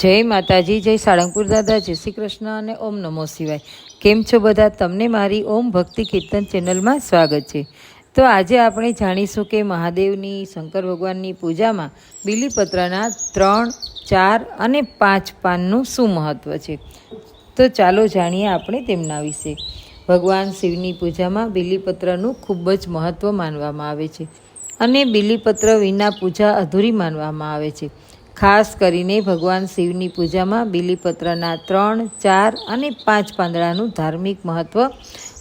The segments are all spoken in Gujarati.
जय माताजी, जय साळंगपुर दादा, जय श्री कृष्ण અને ઓમ નમો શિવાય। કેમ છો બધા? તમને મારી ઓમ ભક્તિ કીર્તન ચેનલમાં સ્વાગત છે। તો આજે આપણે જાણીશું કે મહાદેવની શંકર ભગવાનની પૂજામાં બીલીપત્રના 3, 4 અને 5 પાનનું શું મહત્વ છે। તો ચાલો જાણીએ આપણે તેમના વિશે। ભગવાન શિવની પૂજામાં બીલીપત્રનું ખૂબ જ મહત્વ માનવામાં આવે છે અને બીલીપત્ર વિના પૂજા અધૂરી માનવામાં આવે છે। ખાસ કરીને ભગવાન શિવની પૂજામાં બીલીપત્રના 3, 4 અને 5 પાંદડાનું ધાર્મિક મહત્વ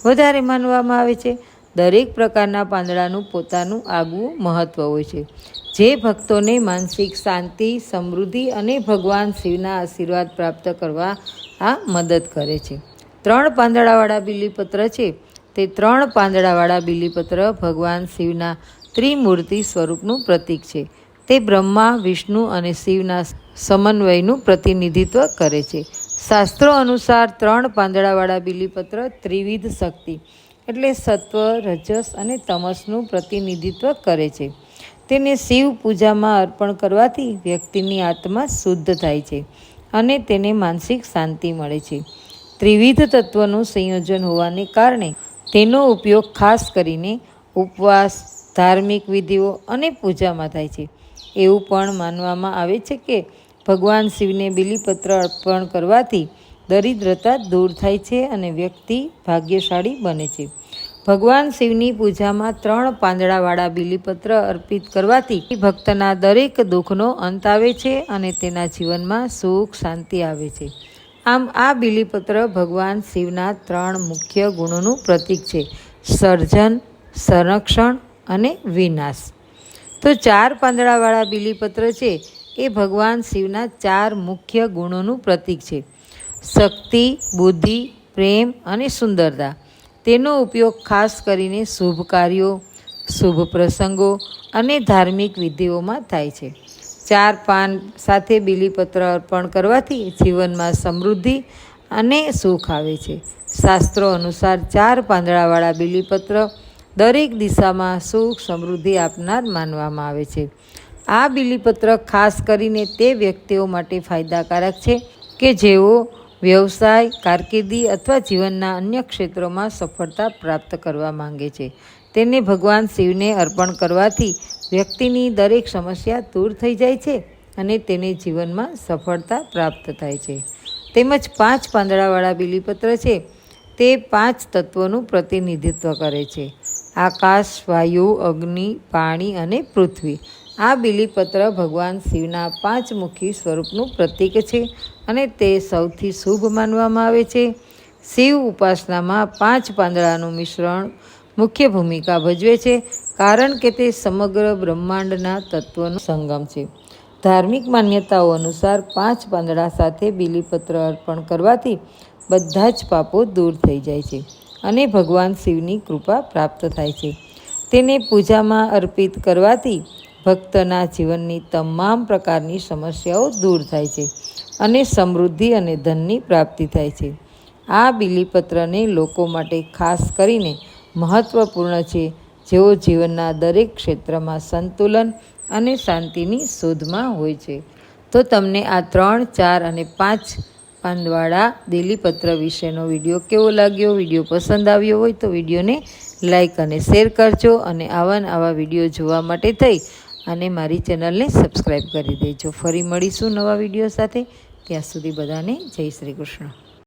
વધારે માનવામાં આવે છે। દરેક પ્રકારના પાંદડાનું પોતાનું આગવું મહત્વ હોય છે, જે ભક્તોને માનસિક શાંતિ, સમૃદ્ધિ અને ભગવાન શિવના આશીર્વાદ પ્રાપ્ત કરવા મદદ કરે છે। 3 પાંદડાવાળા બીલીપત્ર છે તે 3 પાંદડાવાળા બીલીપત્ર ભગવાન શિવના ત્રિમૂર્તિ સ્વરૂપનું પ્રતીક છે। તે બ્રહ્મા, વિષ્ણુ અને શિવના સમન્વયનું પ્રતિનિધિત્વ કરે છે। શાસ્ત્રો અનુસાર 3 પાંદડાવાળા બીલીપત્ર ત્રિવિધ શક્તિ એટલે સત્વ, રજસ અને તમસનું પ્રતિનિધિત્વ કરે છે। તેને શિવ પૂજામાં અર્પણ કરવાથી વ્યક્તિની આત્મા શુદ્ધ થાય છે અને તેને માનસિક શાંતિ મળે છે। ત્રિવિધ તત્વનું સંયોજન હોવાને કારણે તેનો ઉપયોગ ખાસ કરીને ઉપવાસ, ધાર્મિક વિધિઓ અને પૂજામાં થાય છે। એવું પણ માનવામાં આવે છે કે ભગવાન શિવને બીલીપત્ર અર્પણ કરવાથી દરિદ્રતા દૂર થાય છે અને વ્યક્તિ ભાગ્યશાળી બને છે। ભગવાન શિવની પૂજામાં 3 પાંદડાવાળા બીલીપત્ર અર્પિત કરવાથી ભક્તના દરેક દુઃખનો અંત આવે છે અને તેના જીવનમાં સુખ, શાંતિ આવે છે। આમ આ બીલીપત્ર ભગવાન શિવના 3 મુખ્ય ગુણોનું પ્રતીક છે: સર્જન, સંરક્ષણ અને વિનાશ। તો 4 પાંદડાવાળા બીલીપત્ર છે એ ભગવાન શિવના 4 મુખ્ય ગુણોનું પ્રતીક છે: શક્તિ, બુદ્ધિ, પ્રેમ અને સુંદરતા। તેનો ઉપયોગ ખાસ કરીને શુભ કાર્યો, શુભ પ્રસંગો અને ધાર્મિક વિધિઓમાં થાય છે। 4 પાન સાથે બીલીપત્ર અર્પણ કરવાથી જીવનમાં સમૃદ્ધિ અને સુખ આવે છે। શાસ્ત્રો અનુસાર 4 પાંદડાવાળા બીલીપત્ર દરેક દિશામાં સુખ, સમૃદ્ધિ આપનાર માનવામાં આવે છે। આ બીલીપત્ર ખાસ કરીને તે વ્યક્તિઓ માટે ફાયદાકારક છે કે જેઓ વ્યવસાય, કારકિર્દી અથવા જીવનના અન્ય ક્ષેત્રોમાં સફળતા પ્રાપ્ત કરવા માંગે છે। તેને ભગવાન શિવને અર્પણ કરવાથી વ્યક્તિની દરેક સમસ્યા દૂર થઈ જાય છે અને તેને જીવનમાં સફળતા પ્રાપ્ત થાય છે। તેમજ 5 પાંદડાવાળા બીલીપત્ર છે તે 5 તત્વોનું પ્રતિનિધિત્વ કરે છે: આકાશ, વાયુ, અગ્નિ, પાણી અને પૃથ્વી। આ બીલીપત્ર ભગવાન શિવના 5 મુખી સ્વરૂપનું પ્રતીક છે અને તે સૌથી શુભ માનવામાં આવે છે। શિવ ઉપાસનામાં 5 પાંદડાનું મિશ્રણ મુખ્ય ભૂમિકા ભજવે છે, કારણ કે તે સમગ્ર બ્રહ્માંડના તત્વનો સંગમ છે। ધાર્મિક માન્યતાઓ અનુસાર 5 પાંદડા સાથે બીલીપત્ર અર્પણ કરવાથી બધા જ પાપો દૂર થઈ જાય છે અને ભગવાન શિવની કૃપા પ્રાપ્ત થાય છે। તેને પૂજામાં અર્પિત કરવાથી ભક્તના જીવનની તમામ પ્રકારની સમસ્યાઓ દૂર થાય છે અને સમૃદ્ધિ અને ધનની પ્રાપ્તિ થાય છે। આ બીલીપત્રને લોકો માટે ખાસ કરીને મહત્વપૂર્ણ છે, જેઓ જીવનના દરેક ક્ષેત્રમાં સંતુલન અને શાંતિની શોધમાં હોય છે। તો તમને આ 3, 4 અને 5 પાંદવાળા બીલીપત્ર વિશેનો વિડીયો કેવો લાગ્યો? વિડીયો પસંદ આવ્યો હોય તો વિડીયોને લાઈક અને શેર કરજો અને આવા વિડીયો જોવા માટે થઈ અને મારી ચેનલને સબસ્ક્રાઈબ કરી દેજો। ફરી મળીશું નવા વિડીયો સાથે। ત્યાં સુધી બધાને જય શ્રી કૃષ્ણ।